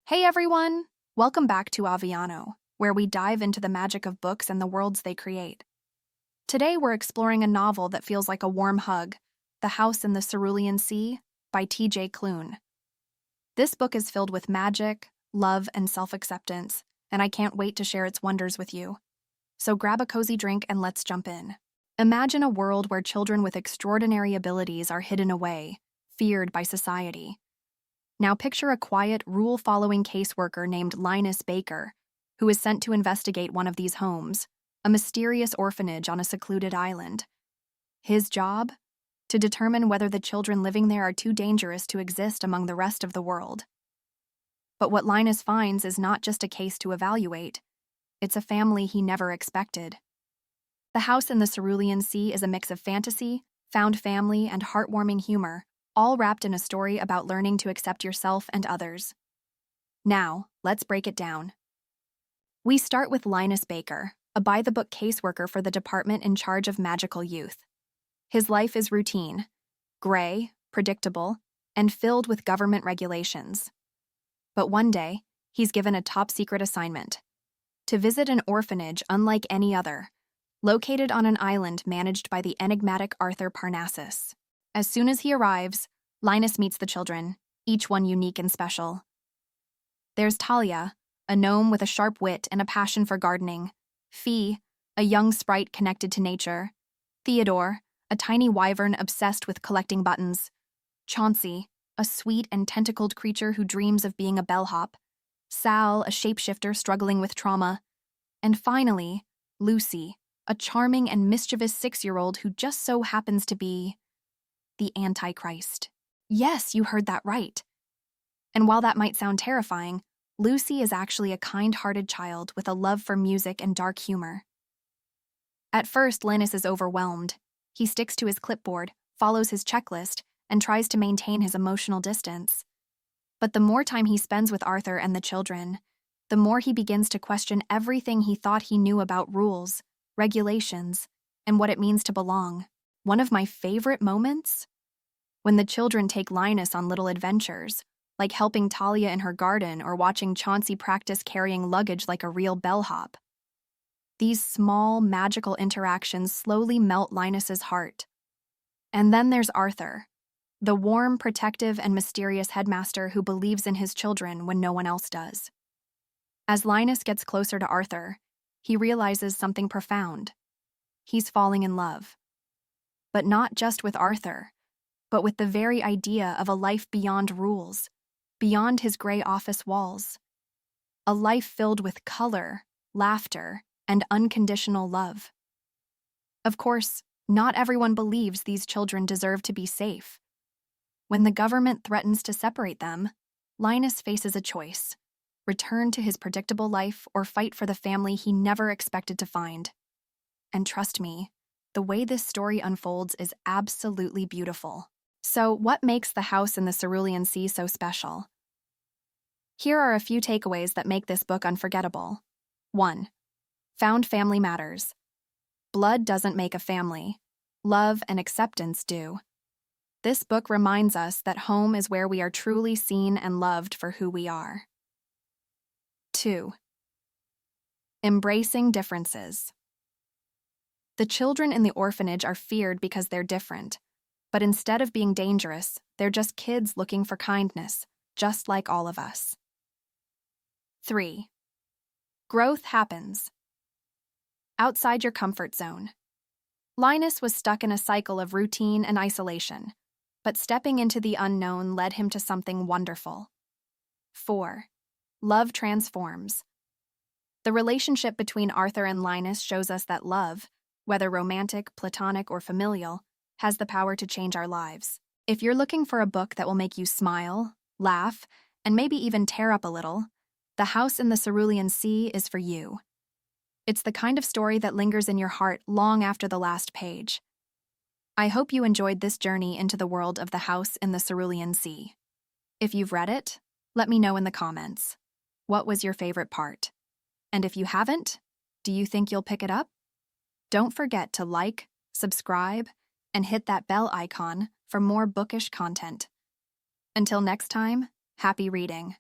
Hey everyone! Welcome back to Aviano, where we dive into the magic of books and the worlds they create. Today we're exploring a novel that feels like a warm hug, The House in the Cerulean Sea by T.J.Klune. This book is filled with magic, love, and self-acceptance, and I can't wait to share its wonders with you. So grab a cozy drink and let's jump in. Imagine a world where children with extraordinary abilities are hidden away, feared by society. Now picture a quiet, rule-following caseworker named Linus Baker, who is sent to investigate one of these homes, a mysterious orphanage on a secluded island. His job? To determine whether the children living there are too dangerous to exist among the rest of the world. But what Linus finds is not just a case to evaluate. It's a family he never expected. The House in the Cerulean Sea is a mix of fantasy, found family, and heartwarming humor, all wrapped in a story about learning to accept yourself and others. Now, let's break it down. We start with Linus Baker, a by-the-book caseworker for the department in charge of magical youth. His life is routine, gray, predictable, and filled with government regulations. But one day, he's given a top-secret assignment: to visit an orphanage unlike any other, located on an island managed by the enigmatic Arthur Parnassus. As soon as he arrives, Linus meets the children, each one unique and special. There's Talia, a gnome with a sharp wit and a passion for gardening; Fee, a young sprite connected to nature; Theodore, a tiny wyvern obsessed with collecting buttons; Chauncey, a sweet and tentacled creature who dreams of being a bellhop; Sal, a shapeshifter struggling with trauma; and finally, Lucy, a charming and mischievous 6-year-old who just so happens to be the Antichrist. Yes, you heard that right. And while that might sound terrifying, Lucy is actually a kind-hearted child with a love for music and dark humor. At first, Linus is overwhelmed. He sticks to his clipboard, follows his checklist, and tries to maintain his emotional distance. But the more time he spends with Arthur and the children, the more he begins to question everything he thought he knew about rules, regulations, and what it means to belong. One of my favorite moments? When the children take Linus on little adventures, like helping Talia in her garden or watching Chauncey practice carrying luggage like a real bellhop. These small, magical interactions slowly melt Linus's heart. And then there's Arthur, the warm, protective, and mysterious headmaster who believes in his children when no one else does. As Linus gets closer to Arthur, he realizes something profound. He's falling in love. But not just with Arthur, but with the very idea of a life beyond rules, beyond his gray office walls. A life filled with color, laughter, and unconditional love. Of course, not everyone believes these children deserve to be safe. When the government threatens to separate them, Linus faces a choice: return to his predictable life or fight for the family he never expected to find. And trust me, the way this story unfolds is absolutely beautiful. So, what makes The House in the Cerulean Sea so special? Here are a few takeaways that make this book unforgettable. 1. Found family matters. Blood doesn't make a family. Love and acceptance do. This book reminds us that home is where we are truly seen and loved for who we are. 2. Embracing differences. The children in the orphanage are feared because they're different, but instead of being dangerous, they're just kids looking for kindness, just like all of us. 3. Growth happens. Outside your comfort zone. Linus was stuck in a cycle of routine and isolation, but stepping into the unknown led him to something wonderful. 4. Love transforms. The relationship between Arthur and Linus shows us that love, whether romantic, platonic, or familial, has the power to change our lives. If you're looking for a book that will make you smile, laugh, and maybe even tear up a little, The House in the Cerulean Sea is for you. It's the kind of story that lingers in your heart long after the last page. I hope you enjoyed this journey into the world of The House in the Cerulean Sea. If you've read it, let me know in the comments. What was your favorite part? And if you haven't, do you think you'll pick it up? Don't forget to like, subscribe, and hit that bell icon for more bookish content. Until next time, happy reading.